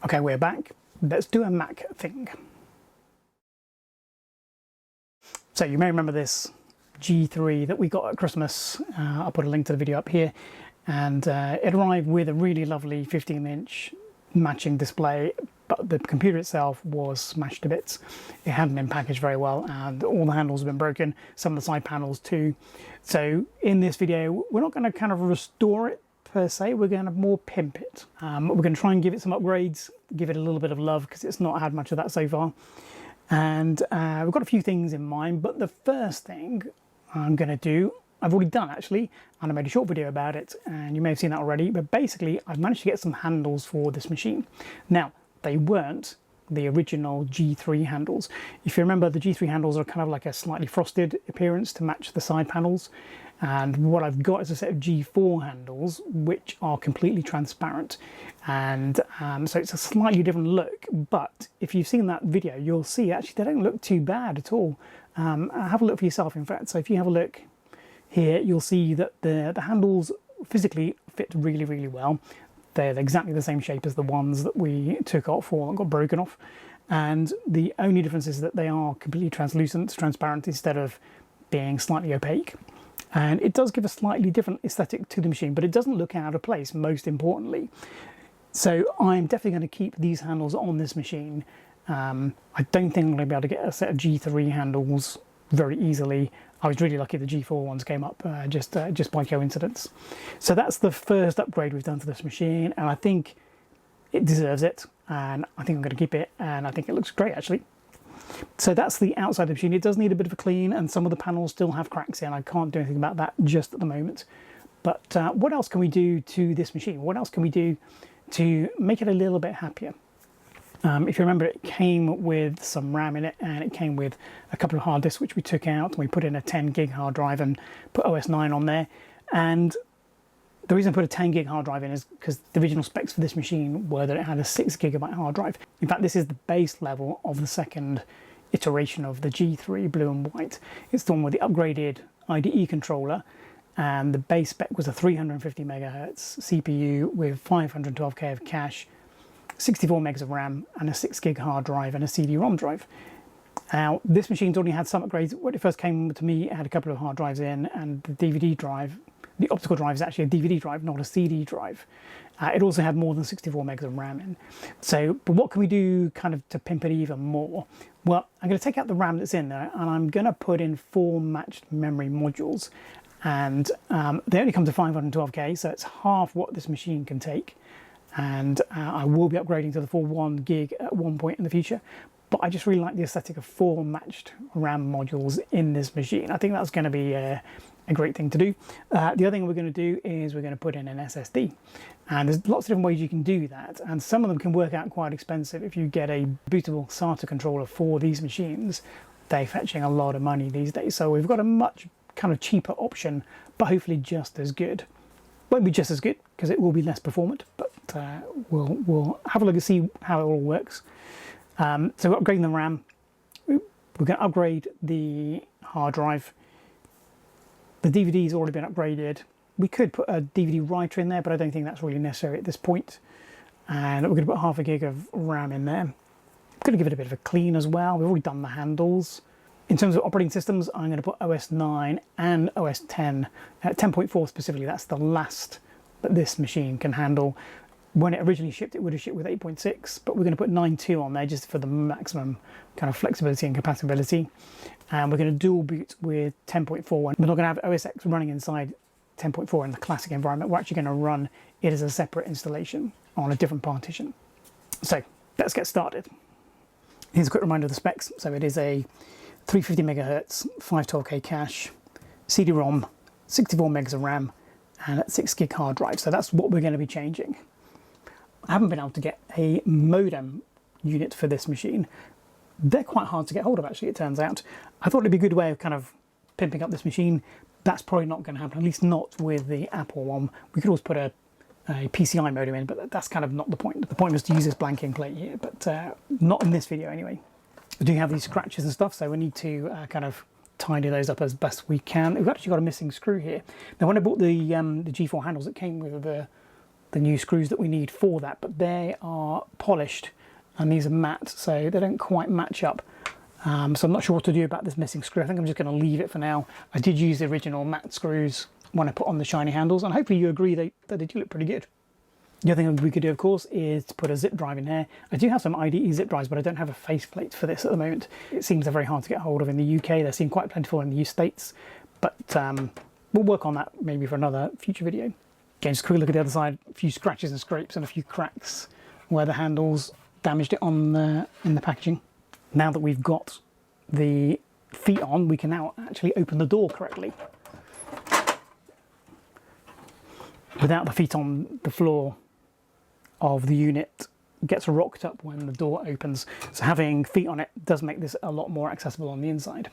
Okay, we're back. Let's do a Mac thing. So you may remember this G3 that we got at Christmas. I'll put a link to the video up here. And it arrived with a really lovely 15-inch matching display, but the computer itself was smashed to bits. It hadn't been packaged very well, and all the handles have been broken, some of the side panels too. So in this video, we're not going to kind of restore it per se, we're going to more pimp it. We're going to try and give it some upgrades, give it a little bit of love, because it's not had much of that so far. And we've got a few things in mind, but the first thing I'm going to do, I've already done actually, and I made a short video about it, and you may have seen that already, but basically I've managed to get some handles for this machine. Now, they weren't the original G3 handles. If you remember, the G3 handles are kind of like a slightly frosted appearance to match the side panels. And what I've got is a set of G4 handles, which are completely transparent. And so it's a slightly different look, but if you've seen that video, you'll see actually they don't look too bad at all. Have a look for yourself, in fact. So if you have a look here, you'll see that the handles physically fit really, really well. They're exactly the same shape as the ones that we took off or got broken off. And the only difference is that they are completely translucent, transparent, instead of being slightly opaque. And it does give a slightly different aesthetic to the machine, but it doesn't look out of place, most importantly. So I'm definitely going to keep these handles on this machine. I don't think I'm going to be able to get a set of G3 handles very easily. I was really lucky the G4 ones came up just by coincidence. So that's the first upgrade we've done to this machine, and I think it deserves it, and I think I'm going to keep it, and I think it looks great actually. So that's the outside of the machine. It does need a bit of a clean, and some of the panels still have cracks in. I can't do anything about that just at the moment. But what else can we do to this machine? What else can we do to make it a little bit happier? If you remember, it came with some RAM in it, and it came with a couple of hard disks which we took out, and we put in a 10 gig hard drive and put OS 9 on there. And the reason I put a 10 gig hard drive in is because the original specs for this machine were that it had a 6 gigabyte hard drive. In fact, this is the base level of the second iteration of the G3 blue and white. It's the one with the upgraded IDE controller, and the base spec was a 350 megahertz CPU with 512k of cache, 64 megs of RAM, and a 6 gig hard drive and a CD-ROM drive. Now, this machine's already had some upgrades. When it first came to me, it had a couple of hard drives in, and the DVD drive, the optical drive, is actually a DVD drive, not a CD drive. It also had more than 64 megs of RAM in. So, but what can we do kind of to pimp it even more? Well, I'm going to take out the RAM that's in there, and I'm going to put in 4 matched memory modules. And they only come to 512k, so it's half what this machine can take. And I will be upgrading to the full 1 gig at one point in the future. But I just really like the aesthetic of 4 matched RAM modules in this machine. I think that's going to be a great thing to do. The other thing we're going to do is we're going to put in an SSD. And there's lots of different ways you can do that. And some of them can work out quite expensive. If you get a bootable SATA controller for these machines, they're fetching a lot of money these days. So we've got a much kind of cheaper option, but hopefully just as good. Won't be just as good because it will be less performant, but we'll have a look and see how it all works. So we're upgrading the RAM. We're going to upgrade the hard drive. The DVD's already been upgraded. We could put a DVD writer in there, but I don't think that's really necessary at this point. And we're going to put half a gig of RAM in there. I'm going to give it a bit of a clean as well. We've already done the handles. In terms of operating systems, I'm going to put OS 9 and OS 10, 10.4 specifically. That's the last that this machine can handle. When it originally shipped, it would have shipped with 8.6, but we're going to put 9.2 on there just for the maximum kind of flexibility and compatibility. And we're going to dual boot with 10.4. We're not going to have OS X running inside 10.4 in the classic environment. We're actually going to run it as a separate installation on a different partition. So let's get started. Here's a quick reminder of the specs. So it is a 350 megahertz, 512k cache, CD-ROM, 64 megs of RAM, and a 6 gig hard drive. So that's what we're going to be changing. I haven't been able to get a modem unit for this machine. They're quite hard to get hold of, actually, it turns out. I thought it'd be a good way of kind of pimping up this machine. That's probably not going to happen, at least not with the Apple one. We could always put a PCI modem in, but that's kind of not the point. The point was to use this blanking plate here, but not in this video anyway. We do have these scratches and stuff, so we need to kind of tidy those up as best we can. We've actually got a missing screw here. Now, when I bought the G4 handles, it came with the the new screws that we need for that, but they are polished and these are matte, so they don't quite match up. So I'm not sure what to do about this missing screw. I think I'm just going to leave it for now. I did use the original matte screws when I put on the shiny handles, and hopefully you agree that they do look pretty good. The other thing we could do, of course, is to put a zip drive in here. I do have some IDE zip drives, but I don't have a faceplate for this at the moment. It seems they're very hard to get hold of in the UK. They seem quite plentiful in the States, but we'll work on that maybe for another future video. Again, just a quick look at the other side. A few scratches and scrapes and a few cracks where the handles damaged it on in the packaging. Now that we've got the feet on, we can now actually open the door correctly. Without the feet on the floor of the unit, gets rocked up when the door opens. So having feet on it does make this a lot more accessible on the inside.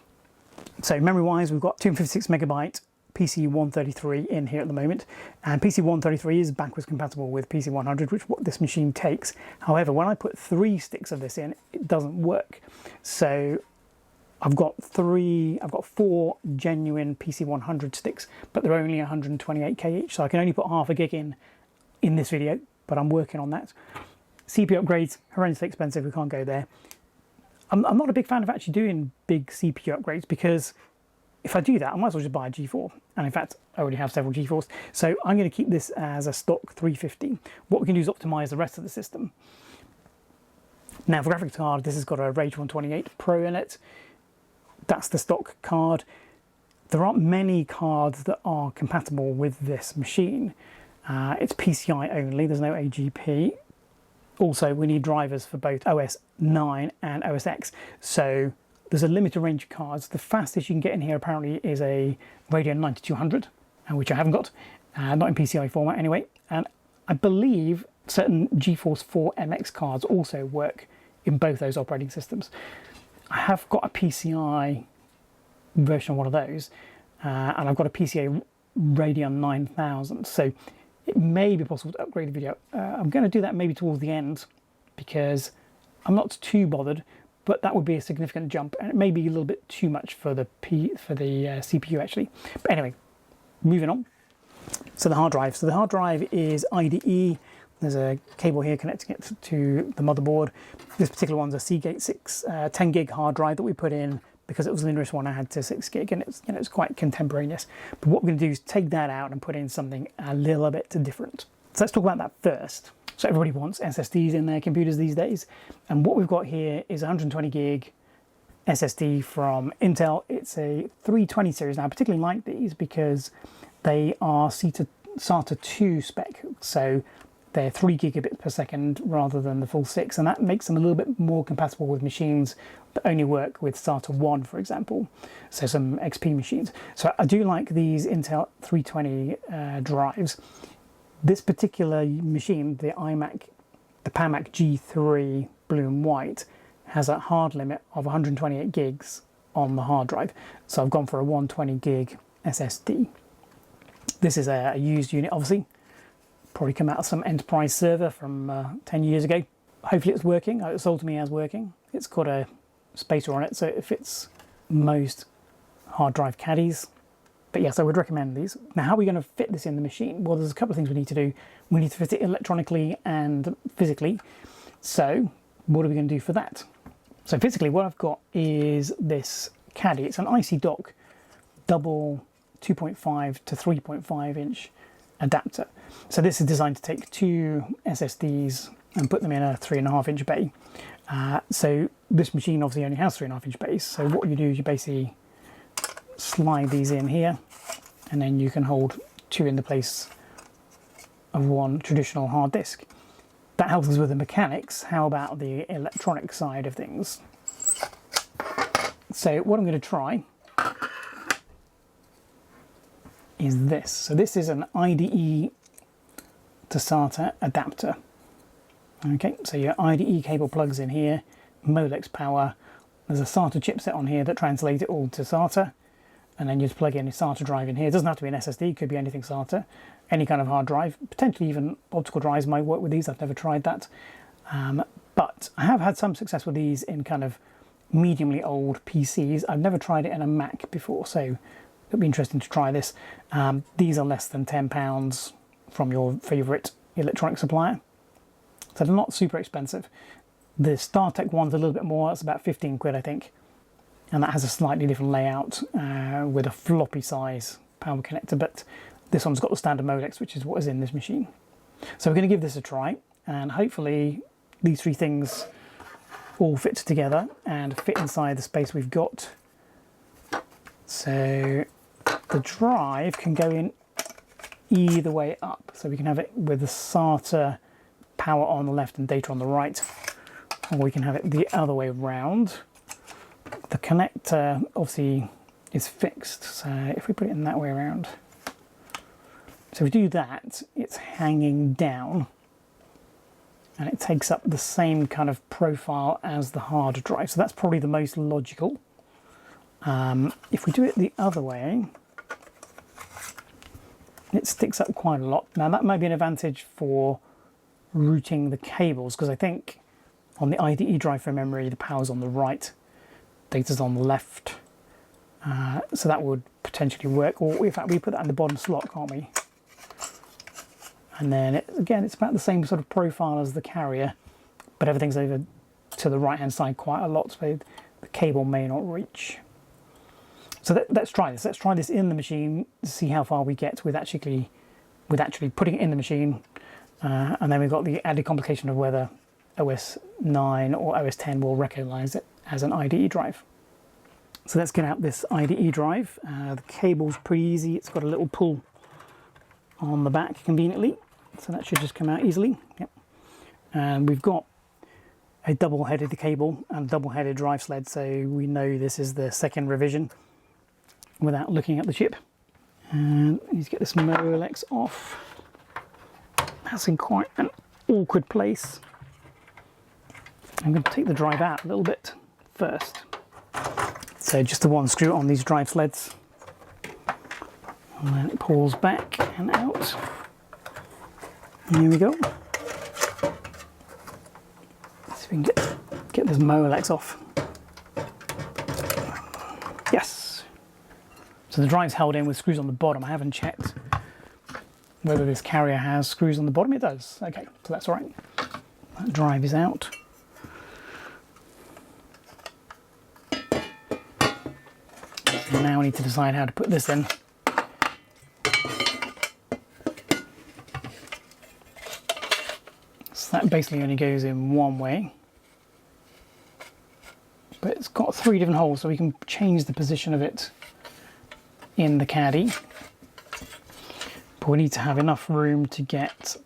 So memory wise, we've got 256 megabyte PC133 in here at the moment, and PC133 is backwards compatible with PC100, which what this machine takes. However, when I put 3 sticks of this in, it doesn't work. So I've got 4 genuine PC100 sticks, but they're only 128k each, so I can only put half a gig in this video, but I'm working on that. CPU upgrades, horrendously expensive, we can't go there. I'm not a big fan of actually doing big CPU upgrades, because if I do that, I might as well just buy a G4. And in fact, I already have several G4s. So I'm going to keep this as a stock 350. What we can do is optimize the rest of the system. Now for graphics card, this has got a Rage 128 Pro in it. That's the stock card. There aren't many cards that are compatible with this machine. It's PCI only, there's no AGP. Also, we need drivers for both OS 9 and OS X. So there's a limited range of cards. The fastest you can get in here apparently is a Radeon 9200, which I haven't got, not in PCI format anyway. And I believe certain GeForce 4 MX cards also work in both those operating systems. I have got a PCI version of one of those, and I've got a PCI Radeon 9000, so it may be possible to upgrade the video. I'm going to do that maybe towards the end, because I'm not too bothered, but that would be a significant jump, and it may be a little bit too much for the CPU actually. But anyway, moving on. So the hard drive. So the hard drive is IDE. There's a cable here connecting it to the motherboard. This particular one's a Seagate 10 gig hard drive that we put in because it was the newest one I had to 6 gig, and it's quite contemporaneous. But what we're going to do is take that out and put in something a little bit different. So let's talk about that first. So everybody wants SSDs in their computers these days, and what we've got here is 120 gig SSD from Intel. It's a 320 series. Now I particularly like these because they are SATA 2 spec, so they're 3 gigabits per second rather than the full 6, and that makes them a little bit more compatible with machines that only work with SATA 1, for example, so some XP machines. So I do like these Intel 320 drives. This particular machine, the PowerMac G3 Blue and White, has a hard limit of 128 gigs on the hard drive, so I've gone for a 120 gig SSD. This is a used unit, obviously. Probably come out of some enterprise server from 10 years ago. Hopefully it's working. It was sold to me as working. It's got a spacer on it, so it fits most hard drive caddies. But yes, I would recommend these. Now, how are we going to fit this in the machine? Well, there's a couple of things we need to do. We need to fit it electronically and physically. So what are we going to do for that? So physically, what I've got is this caddy. It's an IC dock, double 2.5 to 3.5 inch adapter. So this is designed to take 2 SSDs and put them in a 3.5 inch bay. So this machine obviously only has 3.5 inch bays. So what you do is you basically slide these in here, and then you can hold 2 in the place of 1 traditional hard disk. That helps us with the mechanics. How about the electronic side of things? So what I'm going to try is this. So this is an IDE to SATA adapter. Okay, so your IDE cable plugs in here, Molex power. There's a SATA chipset on here that translates it all to SATA, and then you just plug in a SATA drive in here. It doesn't have to be an SSD, it could be anything SATA, any kind of hard drive. Potentially even optical drives might work with these. I've never tried that, but I have had some success with these in kind of mediumly old PCs. I've never tried it in a Mac before, so it'll be interesting to try this. These are less than £10 from your favourite electronic supplier. So they're not super expensive. The StarTech one's a little bit more, it's about 15 quid I think. And that has a slightly different layout with a floppy size power connector, but this one's got the standard modex, which is what is in this machine. So we're going to give this a try, and hopefully these three things all fit together and fit inside the space we've got. So the drive can go in either way up, so we can have it with the SATA power on the left and data on the right, or we can have it the other way around. The connector obviously is fixed, so if we put it in that way around, so we do that, it's hanging down and it takes up the same kind of profile as the hard drive, so that's probably the most logical. If we do it the other way, it sticks up quite a lot. Now that might be an advantage for routing the cables, because I think on the IDE drive for memory the power's on the right, data's on the left, so that would potentially work. Or in fact we put that in the bottom slot, can't we? And then again it's about the same sort of profile as the carrier, but everything's over to the right hand side quite a lot, so the cable may not reach. So let's try this. Let's try this in the machine to see how far we get with actually putting it in the machine. And then we've got the added complication of whether OS 9 or OS 10 will recognise it as an IDE drive. So let's get out this IDE drive. The cable's pretty easy. It's got a little pull on the back conveniently, so that should just come out easily. Yep. And we've got a double-headed cable and double-headed drive sled, so we know this is the second revision without looking at the chip. And I need to get this Molex off. That's in quite an awkward place. I'm going to take the drive out a little bit first. So just the one screw on these drive sleds. And then it pulls back and out. Here we go. Let's see if we can get this Molex off. Yes. So the drive's held in with screws on the bottom. I haven't checked whether this carrier has screws on the bottom. It does. Okay, so that's all right. That drive is out. So now we need to decide how to put this in. So that basically only goes in one way, but it's got 3 different holes, so we can change the position of it in the caddy. But we need to have enough room to get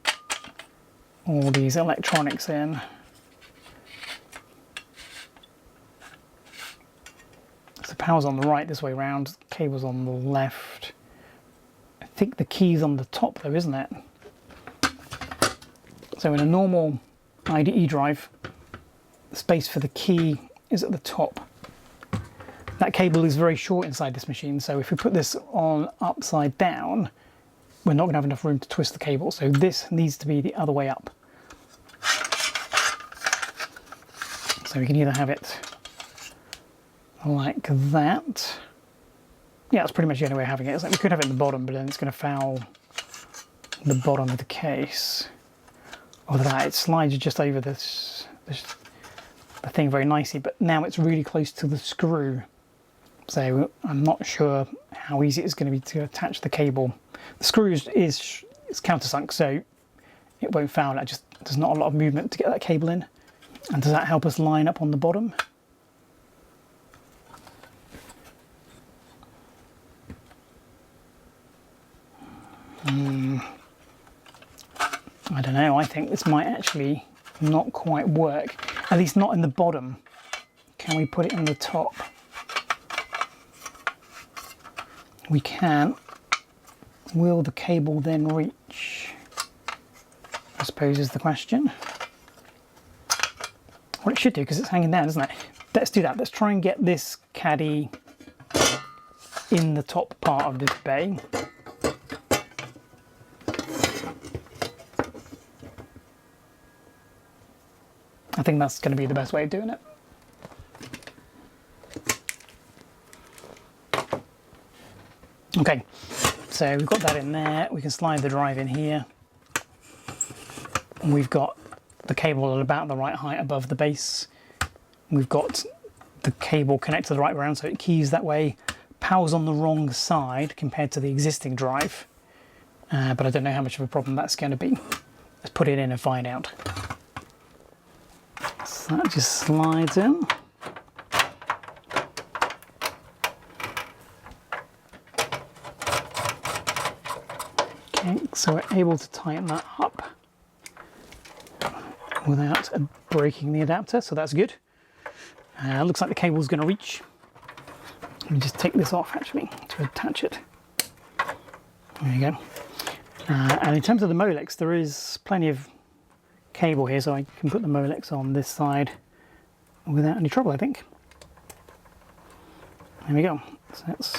all these electronics in. So the power's on the right this way around, the cable's on the left. I think the key's on the top though, isn't it? So in a normal IDE drive, the space for the key is at the top. That cable is very short inside this machine, so if we put this on upside down, we're not going to have enough room to twist the cable, so this needs to be the other way up. So we can either have it like that. Yeah, that's pretty much the only way of having it. It's like we could have it in the bottom, but then it's going to foul the bottom of the case. Or that, it slides just over the thing very nicely, but now it's really close to the screw. So I'm not sure how easy it's going to be to attach the cable. The screw is countersunk, so it won't foul. There's not a lot of movement to get that cable in. And does that help us line up on the bottom? I don't know, I think this might actually not quite work. At least not in the bottom. Can we put it in the top? We can. Will the cable then reach? I suppose is the question. Well, it should do because it's hanging down, isn't it? Let's do that. Let's try and get this caddy in the top part of this bay. I think that's going to be the best way of doing it. Okay, so we've got that in there. We can slide the drive in here. And we've got the cable at about the right height above the base. We've got the cable connected the right way around, so it keys that way. Power's on the wrong side compared to the existing drive, but I don't know how much of a problem that's going to be. Let's put it in and find out. So that just slides in. Okay, so we're able to tighten that up without breaking the adapter, so that's good. Looks like the cable's going to reach. Let me just take this off actually to attach it. There you go. And in terms of the Molex, there is plenty of cable here, so I can put the Molex on this side without any trouble, I think. There we go. So let's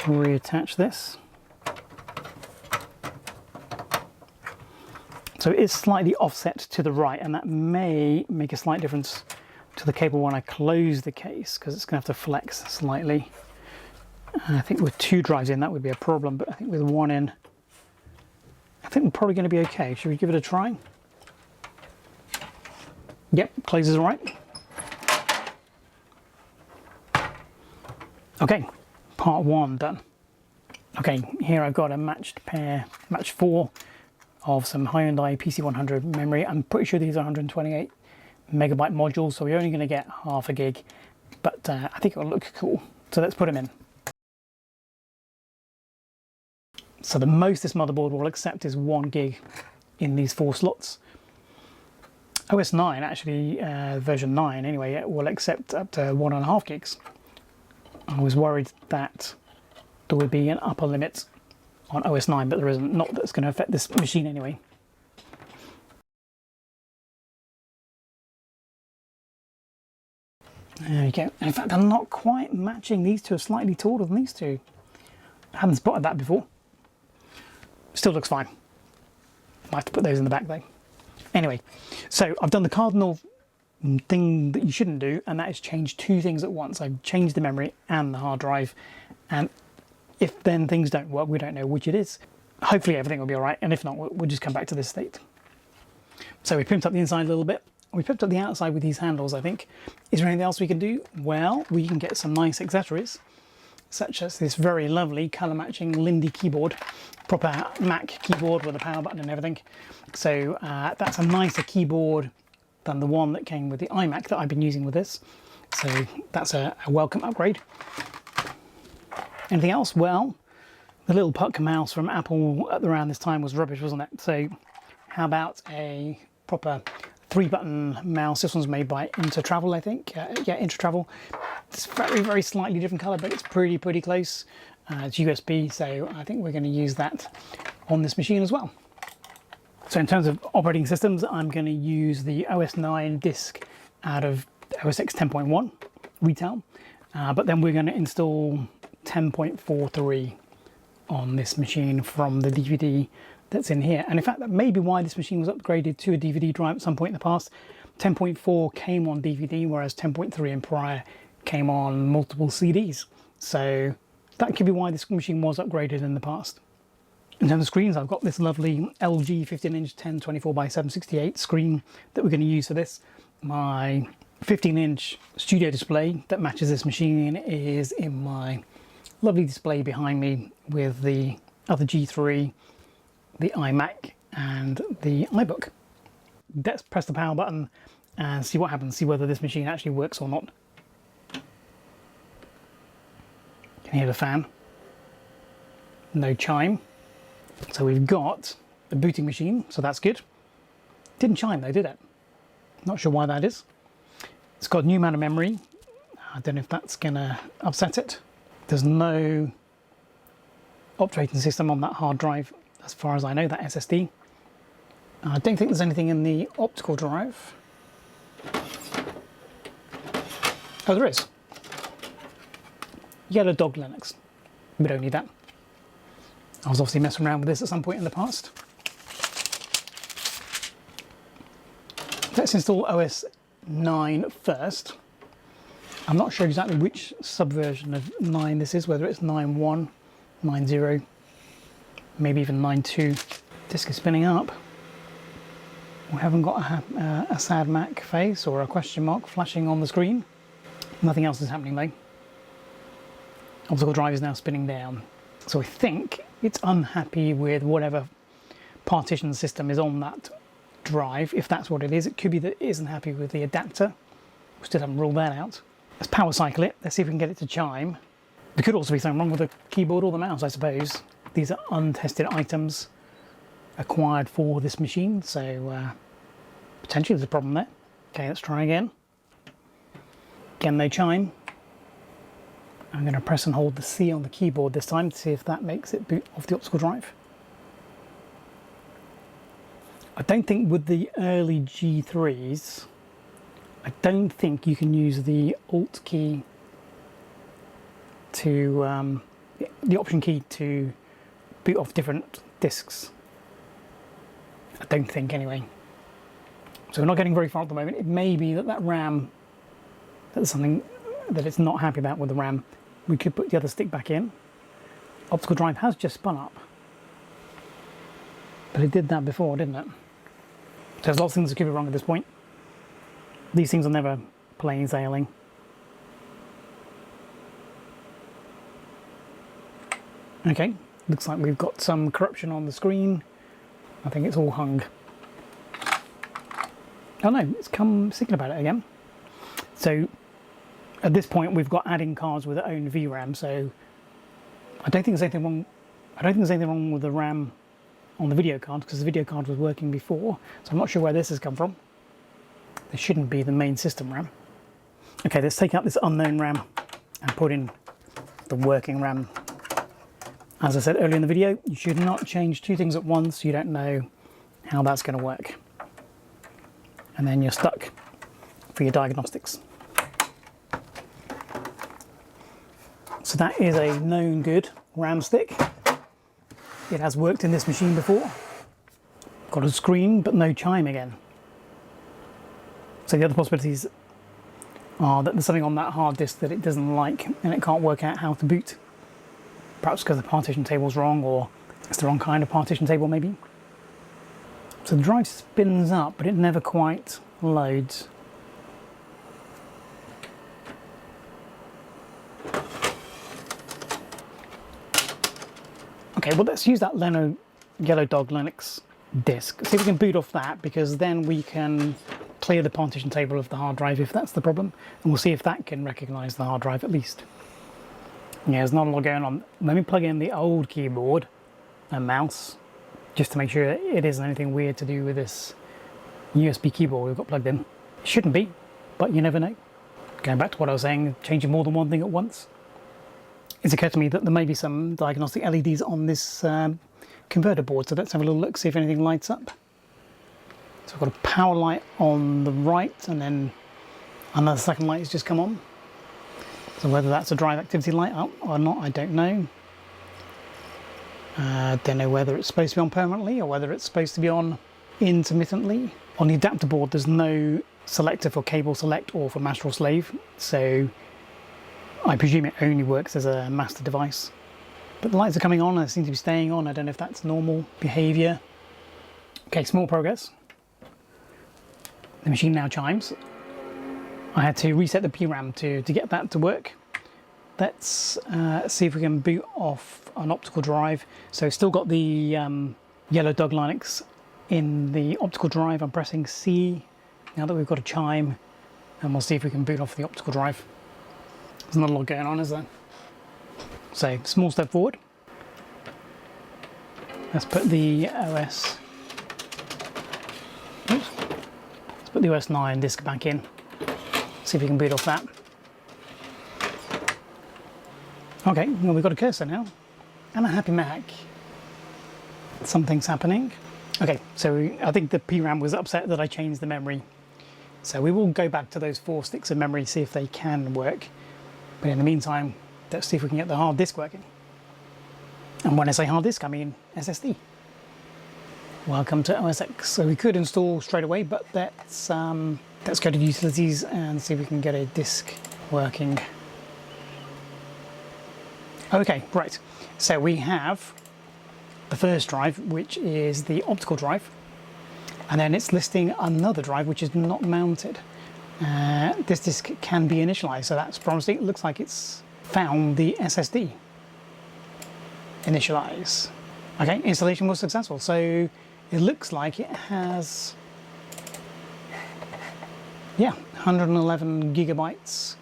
reattach this. So it is slightly offset to the right, and that may make a slight difference to the cable when I close the case, because it's going to have to flex slightly. And I think with 2 drives in that would be a problem, but I think with 1 in, I think we're probably going to be okay. Should we give it a try? Yep, closes all right. Okay, part 1 done. Okay, here I've got a matched pair, match 4 of some Hyundai PC100 memory. I'm pretty sure these are 128 megabyte modules, so we're only going to get half a gig, but I think it'll look cool. So let's put them in. So the most this motherboard will accept is 1 gig in these 4 slots. OS 9 actually, version 9 anyway, it will accept up to 1.5 gigs. I was worried that there would be an upper limit on OS 9, but there isn't. Not that it's going to affect this machine anyway. There we go. And in fact, I'm not quite matching. These two are slightly taller than these two. I hadn't spotted that before. Still looks fine. Might have to put those in the back though. Anyway, so I've done the cardinal thing that you shouldn't do, and that is change 2 things at once. I've changed the memory and the hard drive, and if then things don't work, we don't know which it is. Hopefully everything will be all right, and if not, we'll just come back to this state. So we pimped up the inside a little bit. We pimped up the outside with these handles, I think. Is there anything else we can do? Well, we can get some nice accessories, such as this very lovely colour matching Lindy keyboard, proper Mac keyboard with a power button and everything. So that's a nicer keyboard than the one that came with the iMac that I've been using with this. So that's a welcome upgrade. Anything else? Well, the little puck mouse from Apple at around this time was rubbish, wasn't it? So how about a proper 3-button mouse? This one's made by Intertravel, I think. Yeah, Intertravel. It's very, very slightly different colour, but it's pretty close. It's USB, so I think we're going to use that on this machine as well. So in terms of operating systems, I'm going to use the OS 9 disk out of OS X 10.1 retail, but then we're going to install 10.43 on this machine from the DVD that's in here. And in fact, that may be why this machine was upgraded to a DVD drive at some point in the past. 10.4 came on DVD, whereas 10.3 and prior came on multiple CDs. So that could be why this machine was upgraded in the past. In terms of screens, I've got this lovely LG 15-inch 1024 by 768 screen that we're going to use for this. My 15-inch studio display that matches this machine is in my lovely display behind me with the other G3, the iMac and the iBook. Let's press the power button and see what happens, see whether this machine actually works or not. Can you hear the fan? No chime. So we've got the booting machine, so that's good. Didn't chime though, did it? Not sure why that is. It's got a new amount of memory. I don't know if that's gonna upset it. There's no operating system on that hard drive, as far as I know, that SSD. I don't think there's anything in the optical drive. Oh, there is. Yellow Dog Linux. We don't need that. I was obviously messing around with this at some point in the past. Let's install OS 9 first. I'm not sure exactly which subversion of 9 this is, whether it's 9.1, 9.0, maybe even 9.2. Disk is spinning up. We haven't got a sad Mac face or a question mark flashing on the screen. Nothing else is happening though. Optical drive is now spinning down. So I think it's unhappy with whatever partition system is on that drive, if that's what it is. It could be that it isn't happy with the adapter. We still haven't ruled that out. Let's power cycle it. Let's see if we can get it to chime. There could also be something wrong with the keyboard or the mouse, I suppose. These are untested items acquired for this machine, so potentially there's a problem there. Okay, let's try again. Again, no chime. I'm going to press and hold the C on the keyboard this time to see if that makes it boot off the optical drive. I don't think with the early G3s, I don't think you can use the Alt key to, the Option key to boot off different disks. I don't think anyway. So we're not getting very far at the moment. It may be that that RAM, that's something that it's not happy about with the RAM. We could put the other stick back in. Optical drive has just spun up. But it did that before, didn't it? So there's lots of things that could be wrong at this point. These things are never plain sailing. Okay, looks like we've got some corruption on the screen. I think it's all hung. Oh no, it's come thinking about it again. So at this point we've got adding cards with their own VRAM, so I don't think there's anything wrong. I don't think there's anything wrong with the RAM on the video card because the video card was working before, so I'm not sure where this has come from. This shouldn't be the main system RAM. Okay, let's take out this unknown RAM and put in the working RAM. As I said earlier in the video, you should not change two things at once. You don't know how that's going to work. And then you're stuck for your diagnostics. So that is a known good RAM stick. It has worked in this machine before. Got a screen, but no chime again. So the other possibilities are that there's something on that hard disk that it doesn't like and it can't work out how to boot. Perhaps because the partition table's wrong, or it's the wrong kind of partition table maybe. So the drive spins up, but it never quite loads. Okay, well let's use that Yellow Dog Linux disk. See if we can boot off that, because then we can clear the partition table of the hard drive if that's the problem, and we'll see if that can recognise the hard drive at least. Yeah, there's not a lot going on. Let me plug in the old keyboard and mouse just to make sure it isn't anything weird to do with this USB keyboard we've got plugged in. It shouldn't be, but you never know. Going back to what I was saying, changing more than one thing at once. It's occurred to me that there may be some diagnostic LEDs on this converter board, so let's have a little look, see if anything lights up. So I've got a power light on the right, and then another second light has just come on. So whether that's a drive activity light up or not, I don't know. Don't know whether it's supposed to be on permanently or whether it's supposed to be on intermittently. On the adapter board, there's no selector for cable select or for master or slave, so I presume it only works as a master device. But the lights are coming on and they seem to be staying on. I don't know if that's normal behaviour. Okay, small progress. The machine now chimes. I had to reset the PRAM to get that to work. Let's see if we can boot off an optical drive. So still got the Yellow Dog Linux in the optical drive. I'm pressing C now that we've got a chime, and we'll see if we can boot off the optical drive. There's not a lot going on, is there? So, small step forward. Let's put the OS... Oops. Let's put the OS 9 disk back in. See if we can boot off that. Okay, well we've got a cursor now. And a happy Mac. Something's happening. Okay, so I think the PRAM was upset that I changed the memory. So we will go back to those 4 sticks of memory, see if they can work. But in the meantime, let's see if we can get the hard disk working. And when I say hard disk, I mean SSD. Welcome to OS X. So we could install straight away, but let's go to utilities and see if we can get a disk working. Okay, right. So we have the first drive, which is the optical drive. And then it's listing another drive which is not mounted. This disk can be initialized, so that's promising. It looks like it's found the SSD. Initialize. Okay, installation was successful. So it looks like it has, yeah, 111 gigabytes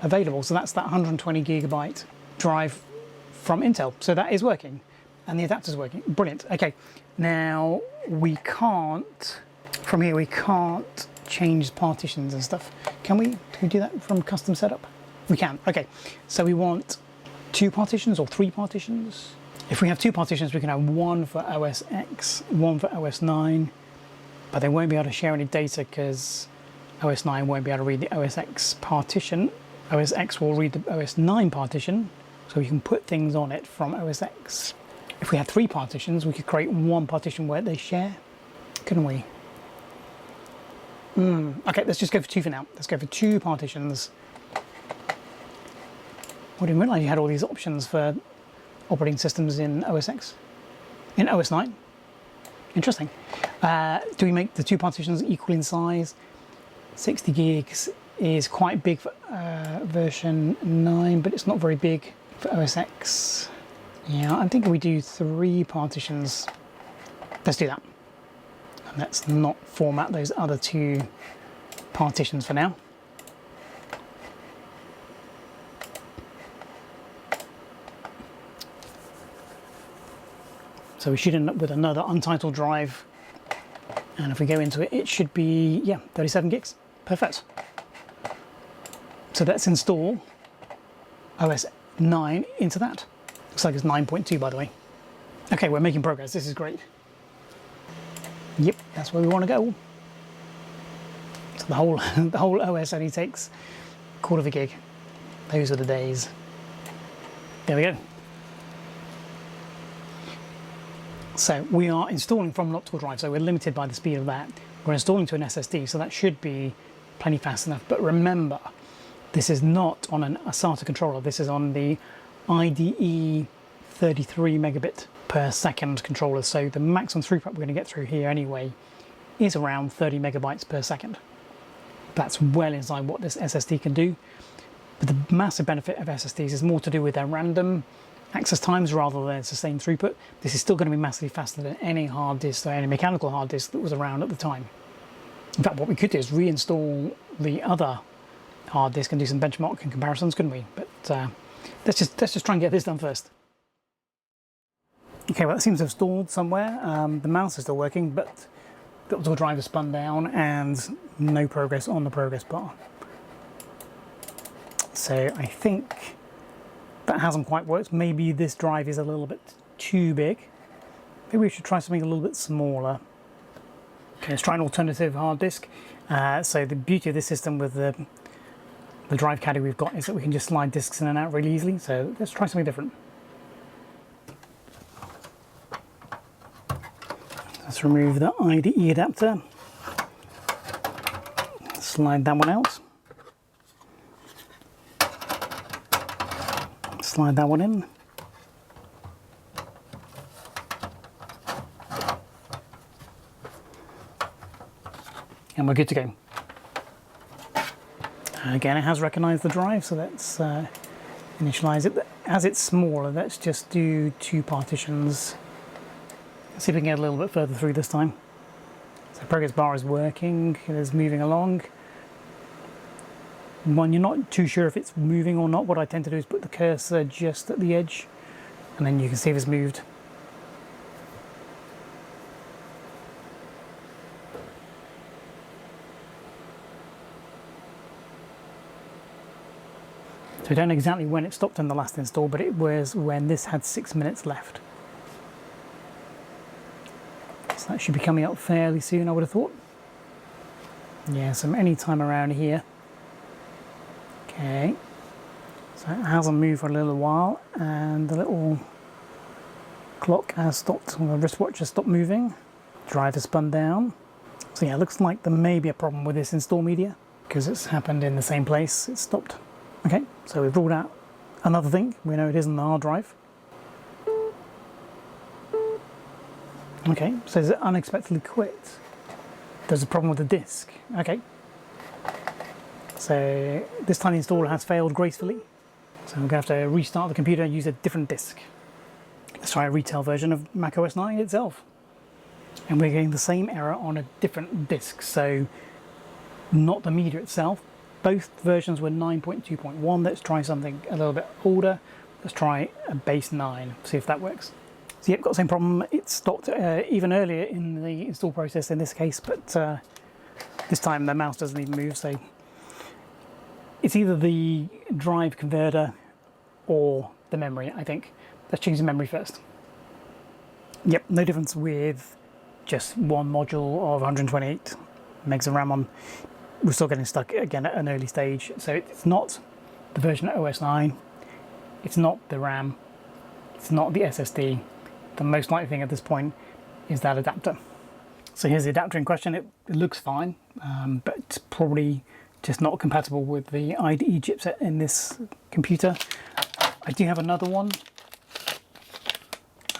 available. So that's that 120 gigabyte drive from Intel. So that is working, and the adapter's working. Brilliant. Okay, now we can't, from here we can't change partitions and stuff. Can we do that from custom setup? We can. Okay, so we want 2 partitions or 3 partitions. If we have 2 partitions, we can have one for OS X, one for OS 9, but they won't be able to share any data because OS 9 won't be able to read the OS X partition. OS X will read the OS 9 partition, so we can put things on it from OS X. If we had 3 partitions, we could create one partition where they share, couldn't we? Okay, let's just go for 2 for now. Let's go for 2 partitions. I didn't realise you had all these options for operating systems in OS X, in OS 9. Interesting. Do we make the 2 partitions equal in size? 60 gigs is quite big for version 9, but it's not very big for OS X. Yeah, I'm thinking we do 3 partitions. Let's do that. And let's not format those other 2 partitions for now. So we should end up with another untitled drive, and if we go into it, it should be, yeah, 37 gigs. Perfect. So let's install OS 9 into that. Looks like it's 9.2, by the way. Okay, we're making progress. This is great. Yep, that's where we want to go. So the whole OS only takes a quarter of a gig. Those are the days. There we go. So we are installing from an optical drive, so we're limited by the speed of that. We're installing to an SSD, so that should be plenty fast enough. But remember, this is not on a SATA controller. This is on the IDE 33 megabit per second controller. So the maximum throughput we're going to get through here anyway is around 30 megabytes per second. That's well inside what this SSD can do. But the massive benefit of SSDs is more to do with their random access times rather than sustained throughput. This is still going to be massively faster than any hard disk or any mechanical hard disk that was around at the time. In fact, what we could do is reinstall the other hard disk and do some benchmark and comparisons, couldn't we? But let's just try and get this done first. Okay, well, it seems to have stalled somewhere. The mouse is still working, but the optical drive is spun down and no progress on the progress bar. So I think that hasn't quite worked. Maybe this drive is a little bit too big. Maybe we should try something a little bit smaller. Okay, let's try an alternative hard disk. So the beauty of this system with the drive caddy we've got is that we can just slide disks in and out really easily. So let's try something different. Let's remove the IDE adapter. Slide that one out. Slide that one in. And we're good to go. Again, it has recognized the drive, so let's initialize it. As it's smaller, let's just do 2 partitions. Let's see if we can get a little bit further through this time. So progress bar is working, it is moving along. When you're not too sure if it's moving or not, what I tend to do is put the cursor just at the edge, and then you can see if it's moved. So I don't know exactly when it stopped in the last install, but it was when this had 6 minutes left. So that should be coming up fairly soon, I would have thought. Yeah, so any time around here. Okay, so it hasn't moved for a little while, and the little clock has stopped, or the wristwatch has stopped moving. Drive has spun down. So yeah, it looks like there may be a problem with this install media, because it's happened in the same place, it's stopped. Okay, so we've ruled out another thing. We know it isn't the hard drive. Okay, so does it unexpectedly quit? There's a problem with the disk. Okay. So this tiny installer has failed gracefully. So I'm going to have to restart the computer and use a different disk. Let's try a retail version of macOS 9 itself. And we're getting the same error on a different disk. So not the media itself. Both versions were 9.2.1. Let's try something a little bit older. Let's try a base 9, see if that works. So yep, got the same problem. It stopped even earlier in the install process in this case, but this time the mouse doesn't even move. So it's either the drive converter or the memory, I think. Let's change the memory first. Yep, no difference with just one module of 128 megs of RAM on. We're still getting stuck again at an early stage. So it's not the version of OS 9. It's not the RAM. It's not the SSD. The most likely thing at this point is that adapter. So here's the adapter in question. It looks fine, but it's probably just not compatible with the IDE chipset in this computer. I do have another one,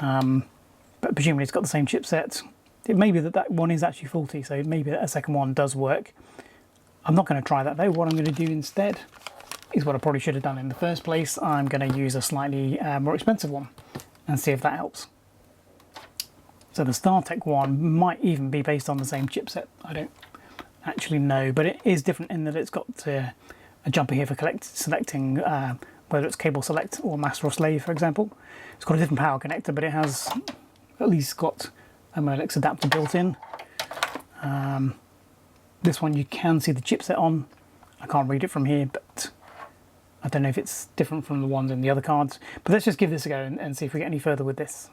but presumably it's got the same chipset. It may be that that one is actually faulty, so maybe a second one does work. I'm not going to try that though. What I'm going to do instead is what I probably should have done in the first place. I'm going to use a slightly more expensive one and see if that helps. So the StarTech one might even be based on the same chipset. I don't actually know, but it is different in that it's got a jumper here for selecting whether it's cable select or master or slave, for example. It's got a different power connector, but it has at least got a Molex adapter built in. This one you can see the chipset on. I can't read it from here, but I don't know if it's different from the ones in the other cards. But let's just give this a go and see if we get any further with this.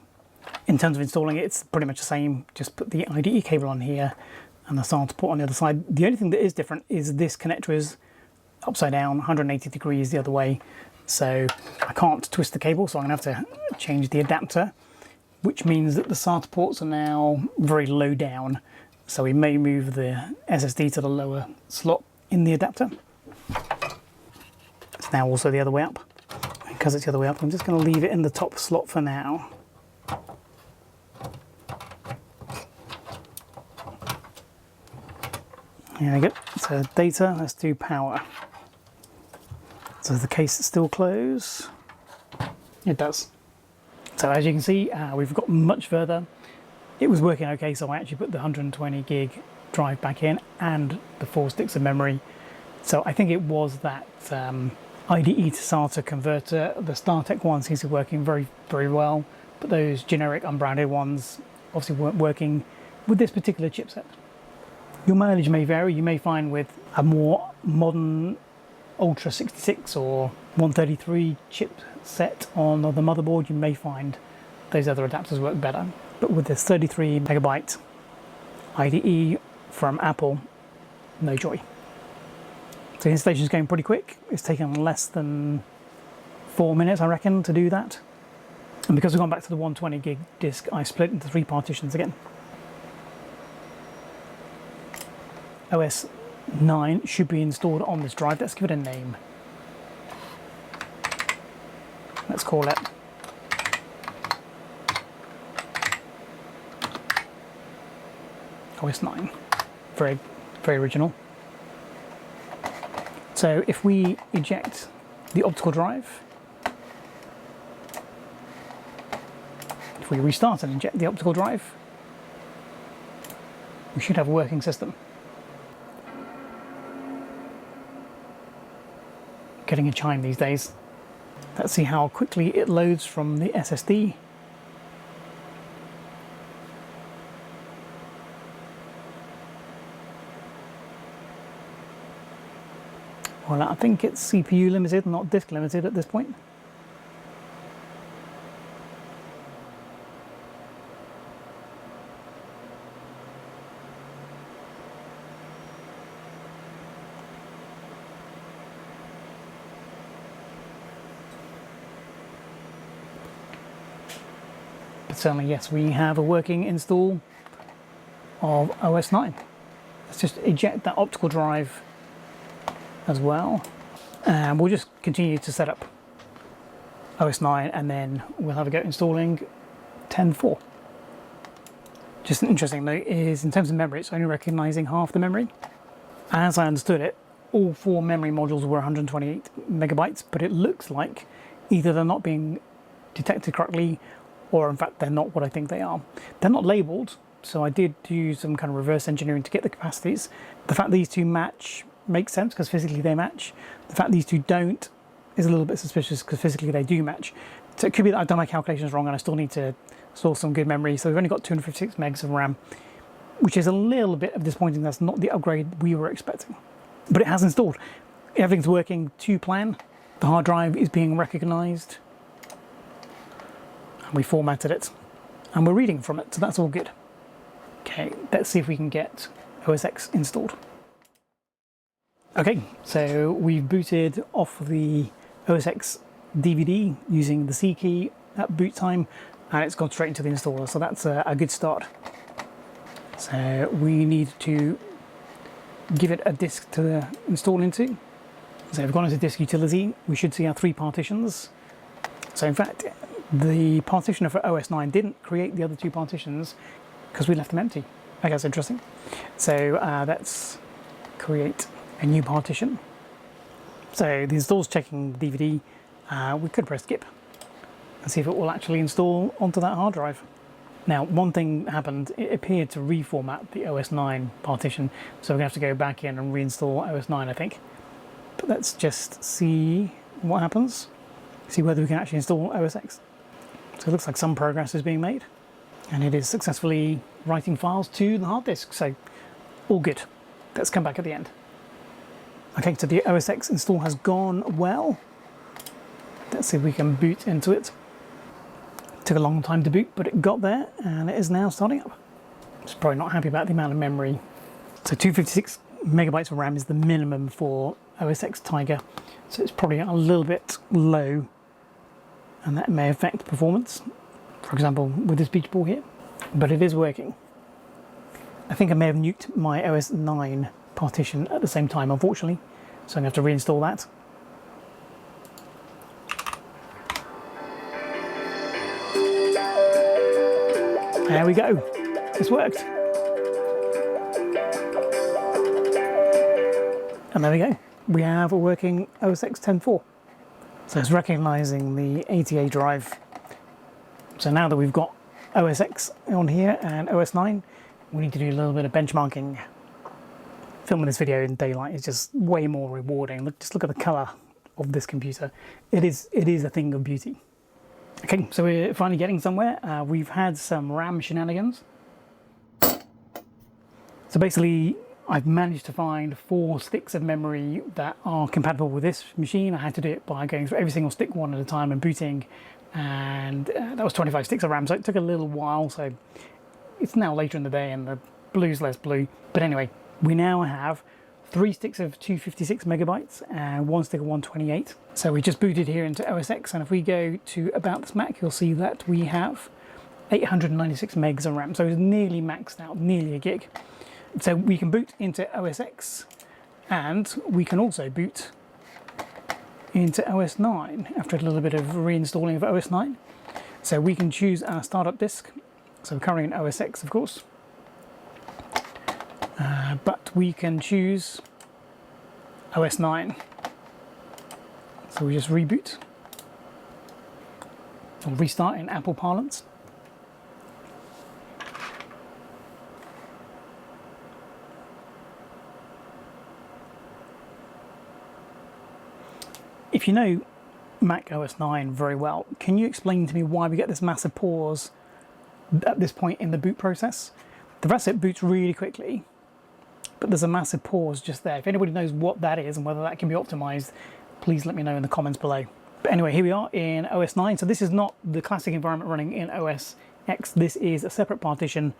In terms of installing it, it's pretty much the same. Just put the IDE cable on here and the SATA port on the other side. The only thing that is different is this connector is upside down, 180 degrees the other way. So I can't twist the cable, so I'm going to have to change the adapter, which means that the SATA ports are now very low down. So we may move the SSD to the lower slot in the adapter. It's now also the other way up. Because it's the other way up, I'm just going to leave it in the top slot for now. There we go. So data, let's do power. So does the case still close? It does. So as you can see, we've got much further. It was working okay, so I actually put the 120 gig drive back in and the 4 sticks of memory. So I think it was that IDE to SATA converter. The StarTech one seems to be working very, very well, but those generic unbranded ones obviously weren't working with this particular chipset. Your mileage may vary. You may find with a more modern Ultra 66 or 133 chipset on the motherboard, you may find those other adapters work better. But with this 33 megabyte IDE from Apple, no joy. So the installation is going pretty quick. It's taken less than 4 minutes, I reckon, to do that. And because we've gone back to the 120 gig disk, I split into 3 partitions again. OS 9 should be installed on this drive. Let's give it a name. Let's call it OS 9. Very, very original. So if we eject the optical drive, if we restart and inject the optical drive, we should have a working system. Getting a chime these days. Let's see how quickly it loads from the SSD. Well, I think it's CPU limited, not disk limited at this point. But certainly, yes, we have a working install of OS 9. Let's just eject that optical drive as well, and we'll just continue to set up OS 9 and then we'll have a go installing 10.4. Just an interesting note is in terms of memory, it's only recognising half the memory. As I understood it, all 4 memory modules were 128 megabytes, but it looks like either they're not being detected correctly, or in fact they're not what I think they are. They're not labelled, so I did do some kind of reverse engineering to get the capacities. The fact these two match makes sense because physically they match. The fact these two don't is a little bit suspicious because physically they do match. So it could be that I've done my calculations wrong and I still need to store some good memory. So we've only got 256 megs of RAM, which is a little bit disappointing. That's not the upgrade we were expecting. But it has installed. Everything's working to plan. The hard drive is being recognised. And we formatted it. And we're reading from it, so that's all good. Okay, let's see if we can get OS X installed. Okay, so we've booted off the OS X DVD using the C key at boot time, and it's gone straight into the installer, so that's a good start. So we need to give it a disk to install into. So we've gone into disk utility. We should see our 3 partitions. So in fact, the partitioner for OS 9 didn't create the other 2 partitions because we left them empty. Okay, that's interesting. So let's create a new partition. So the install's checking the DVD. We could press skip and see if it will actually install onto that hard drive. Now, one thing happened, it appeared to reformat the OS 9 partition, so we're going to have to go back in and reinstall OS 9, I think. But let's just see what happens, see whether we can actually install OS X. So it looks like some progress is being made, and it is successfully writing files to the hard disk, so all good. Let's come back at the end. Okay, so the OS X install has gone well. Let's see if we can boot into it. Took a long time to boot, but it got there and it is now starting up. Just probably not happy about the amount of memory. So 256 megabytes of RAM is the minimum for OS X Tiger, so it's probably a little bit low, and that may affect performance, for example with this beach ball here, but it is working. I think I may have nuked my OS 9 partition at the same time, unfortunately, so I'm going to have to reinstall that. There we go, it's worked. And there we go, we have a working OS X 10.4. So it's recognising the ATA drive. So now that we've got OS X on here and OS 9, we need to do a little bit of benchmarking. Filming this video in daylight is just way more rewarding. Just look at the colour of this computer. It is a thing of beauty. Okay, so we're finally getting somewhere. We've had some RAM shenanigans. So basically, I've managed to find 4 sticks of memory that are compatible with this machine. I had to do it by going through every single stick one at a time and booting, and that was 25 sticks of RAM, so it took a little while. So it's now later in the day and the blue's less blue. But anyway, we now have 3 sticks of 256 megabytes and 1 stick of 128. So we just booted here into OS X, and if we go to About This Mac, you'll see that we have 896 megs of RAM. So it's nearly maxed out, nearly a gig. So we can boot into OS X, and we can also boot into OS 9 after a little bit of reinstalling of OS 9. So we can choose our startup disk. So we're currently in OS X, of course. But we can choose OS 9. So we just reboot, or restart in Apple parlance. If you know Mac OS 9 very well, can you explain to me why we get this massive pause at this point in the boot process? The rest of it boots really quickly, but there's a massive pause just there. If anybody knows what that is and whether that can be optimized, please let me know in the comments below. But anyway, here we are in OS 9. So this is not the classic environment running in OS X. This is a separate partition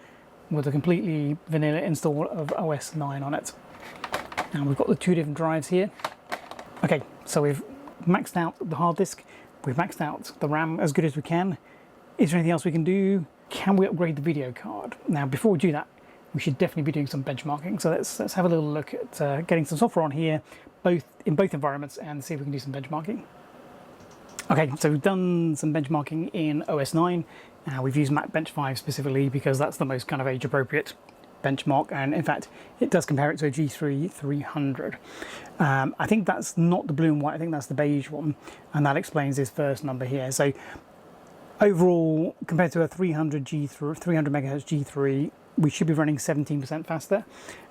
with a completely vanilla install of OS 9 on it. And we've got the 2 different drives here. Okay, so we've maxed out the hard disk. We've maxed out the RAM as good as we can. Is there anything else we can do? Can we upgrade the video card? Now, before we do that, we should definitely be doing some benchmarking. So let's have a little look at getting some software on here, in both environments, and see if we can do some benchmarking. Okay, so we've done some benchmarking in OS 9. We've used Mac Bench 5 specifically because that's the most kind of age appropriate benchmark, and in fact it does compare it to a G3 300. I think that's not the blue and white, I think that's the beige one, and that explains this first number here. So overall, compared to a 300 G3, 300 megahertz G3, we should be running 17% faster.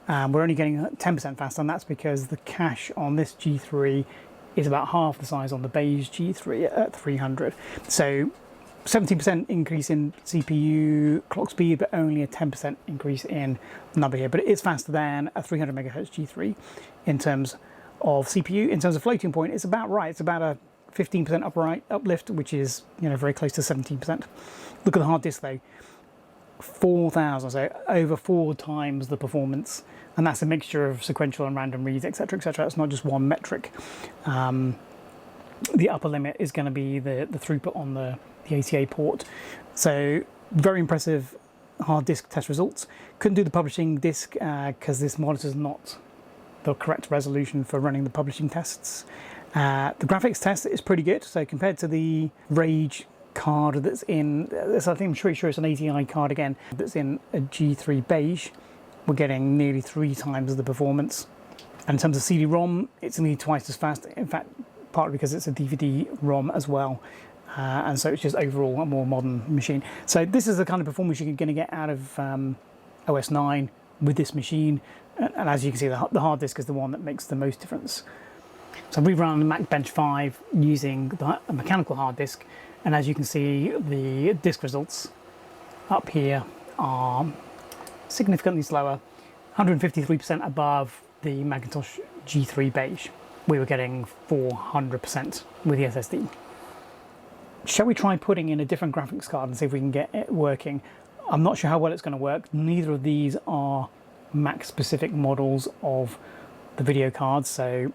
We're only getting 10% faster, and that's because the cache on this G3 is about half the size on the beige G3 at 300. So 17% increase in CPU clock speed, but only a 10% increase in number here. But it is faster than a 300 megahertz G3 in terms of CPU. In terms of floating point, it's about right. It's about a 15% uplift, which is, you know, very close to 17%. Look at the hard disk though, 4,000, so over 4 times the performance, and that's a mixture of sequential and random reads, etc., etc. It's not just one metric. The upper limit is going to be the throughput on the ATA port. So very impressive hard disk test results. Couldn't do the publishing disk because this monitor is not the correct resolution for running the publishing tests. The graphics test is pretty good. So compared to the Rage card that's in, I think I'm pretty sure it's an ATI card again, that's in a G3 beige, we're getting nearly 3 times the performance. And in terms of CD-ROM, it's nearly twice as fast. In fact, partly because it's a DVD-ROM as well. And so it's just overall a more modern machine. So this is the kind of performance you're going to get out of OS 9 with this machine. And as you can see, the hard disk is the one that makes the most difference. So we've run the Mac Bench 5 using a mechanical hard disk. And as you can see, the disk results up here are significantly slower, 153% above the Macintosh G3 beige. We were getting 400% with the SSD. Shall we try putting in a different graphics card and see if we can get it working? I'm not sure how well it's going to work. Neither of these are Mac specific models of the video cards, so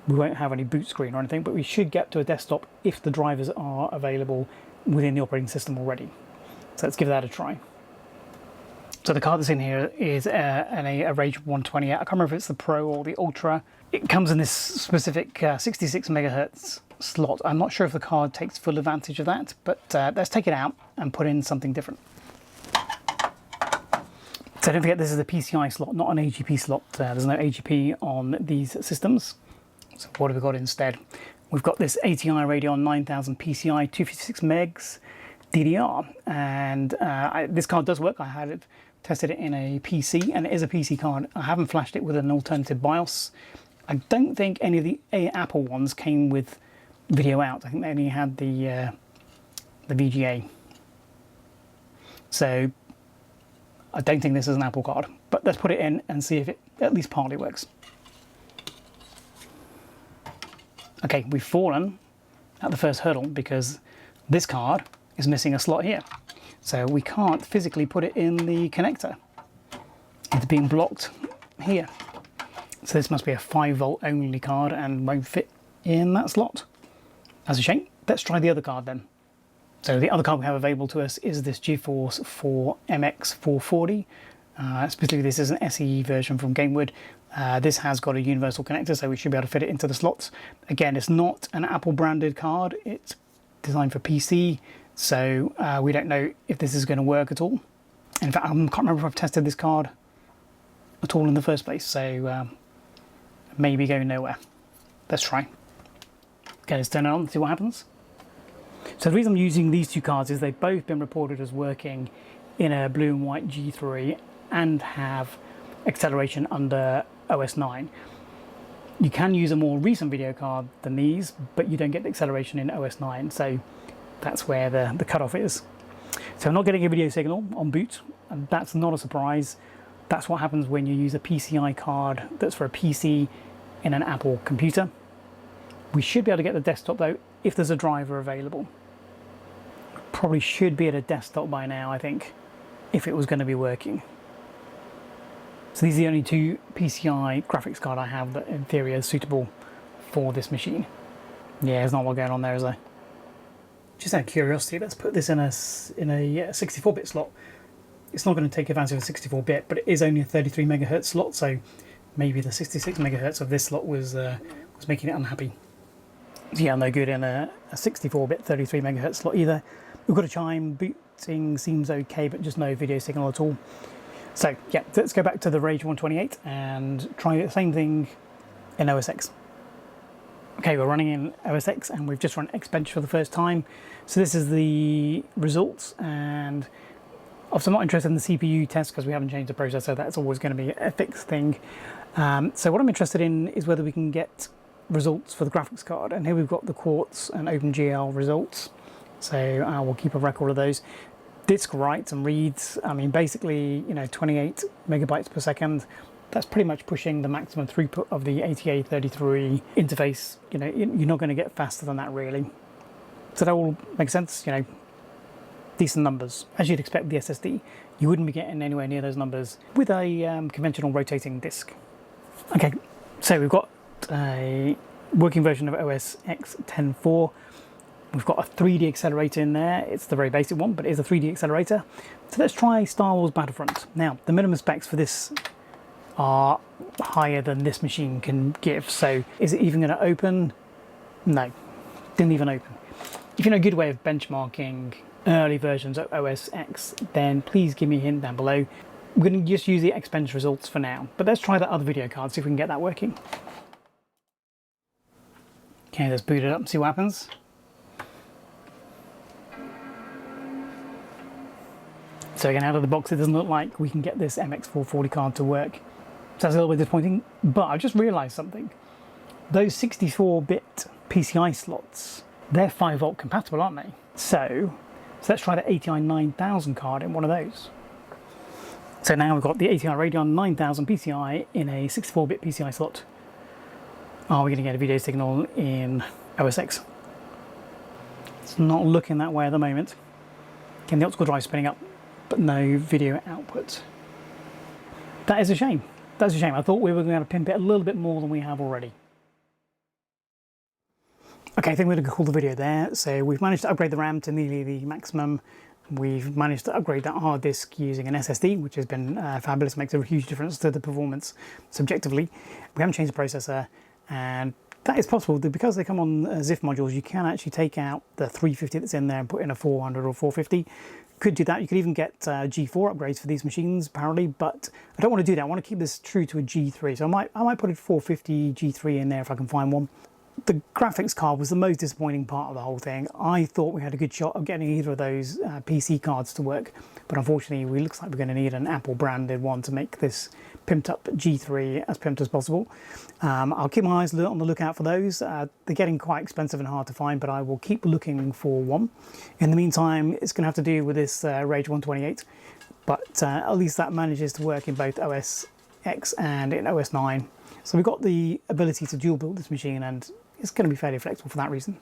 we won't have any boot screen or anything, but we should get to a desktop if the drivers are available within the operating system already. So let's give that a try. So the card that's in here is a Rage 128. I can't remember if it's the Pro or the Ultra. It comes in this specific 66 megahertz slot. I'm not sure if the card takes full advantage of that, but let's take it out and put in something different. So don't forget, this is a PCI slot, not an AGP slot. There's no AGP on these systems. So what have we got instead? We've got this ATI Radeon 9000 PCI 256 megs DDR, and this card does work. I had it tested it in a PC, and it is a PC card. I haven't flashed it with an alternative BIOS. I don't think any of the Apple ones came with video out. I think they only had the VGA. So I don't think this is an Apple card, but let's put it in and see if it at least partly works. Okay, we've fallen at the first hurdle because this card is missing a slot here. So we can't physically put it in the connector. It's being blocked here. So this must be a 5-volt only card and won't fit in that slot. That's a shame. Let's try the other card then. So the other card we have available to us is this GeForce 4 MX440. Specifically, this is an SE version from Gamewood. This has got a universal connector, so we should be able to fit it into the slots. Again, it's not an Apple branded card. It's designed for PC, so we don't know if this is going to work at all. In fact, I can't remember if I've tested this card at all in the first place, so maybe going nowhere. Let's try. Okay, let's turn it on and see what happens. So the reason I'm using these two cards is they've both been reported as working in a blue and white G3 and have acceleration under OS 9. You can use a more recent video card than these, but you don't get the acceleration in OS 9, so that's where the cutoff is. So I'm not getting a video signal on boot, and that's not a surprise. That's what happens when you use a PCI card that's for a PC in an Apple computer. We should be able to get the desktop though if there's a driver available. Probably should be at a desktop by now, I think, if it was going to be working. So these are the only two PCI graphics card I have that in theory are suitable for this machine. Yeah, there's not a lot going on there, is there? Just out of curiosity, let's put this in a 64-bit slot. It's not going to take advantage of a 64-bit, but it is only a 33 megahertz slot, so maybe the 66 megahertz of this slot was making it unhappy. So yeah, no good in a 64-bit 33 megahertz slot either. We've got a chime, boot recording seems okay, but just no video signal at all. So yeah, let's go back to the Rage 128 and try the same thing in OS X. Okay, we're running in OS X and we've just run Xbench for the first time. So this is the results, and obviously I'm not interested in the CPU test because we haven't changed the processor. That's always going to be a fixed thing. So what I'm interested in is whether we can get results for the graphics card. And here we've got the Quartz and OpenGL results. So we'll keep a record of those. Disk writes and reads, I mean, basically, 28 megabytes per second. That's pretty much pushing the maximum throughput of the ATA33 interface. You're not going to get faster than that, really. So that all makes sense, decent numbers. As you'd expect with the SSD, you wouldn't be getting anywhere near those numbers with a conventional rotating disk. Okay, so we've got a working version of OS X 10.4. We've got a 3D accelerator in there. It's the very basic one, but it is a 3D accelerator. So let's try Star Wars Battlefront. Now, the minimum specs for this are higher than this machine can give. So is it even going to open? No, didn't even open. If you know a good way of benchmarking early versions of OS X, then please give me a hint down below. We're going to just use the Xbench results for now, but let's try that other video card, see if we can get that working. Okay, let's boot it up and see what happens. So again, out of the box, it doesn't look like we can get this MX440 card to work. So that's a little bit disappointing, but I just realized something. Those 64-bit PCI slots, they're 5-volt compatible, aren't they? So let's try the ATI 9000 card in one of those. So now we've got the ATI Radeon 9000 PCI in a 64-bit PCI slot. Are we going to get a video signal in OS X? It's not looking that way at the moment. Again, the optical drive spinning up, but no video output. That is a shame. That's a shame. I thought we were going to pimp it a little bit more than we have already. Okay, I think we're going to call the video there. So we've managed to upgrade the RAM to nearly the maximum. We've managed to upgrade that hard disk using an SSD, which has been fabulous. Makes a huge difference to the performance subjectively. We haven't changed the processor, and that is possible because they come on ZIF modules. You can actually take out the 350 that's in there and put in a 400 or 450. Could do that. You could even get G4 upgrades for these machines, apparently, but I don't want to do that. I want to keep this true to a G3, so I might put a 450 G3 in there if I can find one. The graphics card was the most disappointing part of the whole thing. I thought we had a good shot of getting either of those PC cards to work, but unfortunately, it looks like we're going to need an Apple branded one to make this pimped up G3 as pimped as possible. I'll keep my eyes on the lookout for those. They're getting quite expensive and hard to find, but I will keep looking for one. In the meantime, it's going to have to do with this Rage 128, but at least that manages to work in both OS X and in OS 9. So we've got the ability to dual build this machine, and it's going to be fairly flexible for that reason.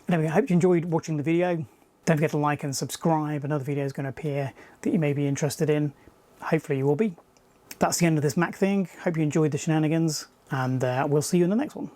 Anyway, I hope you enjoyed watching the video. Don't forget to like and subscribe. Another video is going to appear that you may be interested in. Hopefully you will be. That's the end of this Mac thing. Hope you enjoyed the shenanigans, and we'll see you in the next one.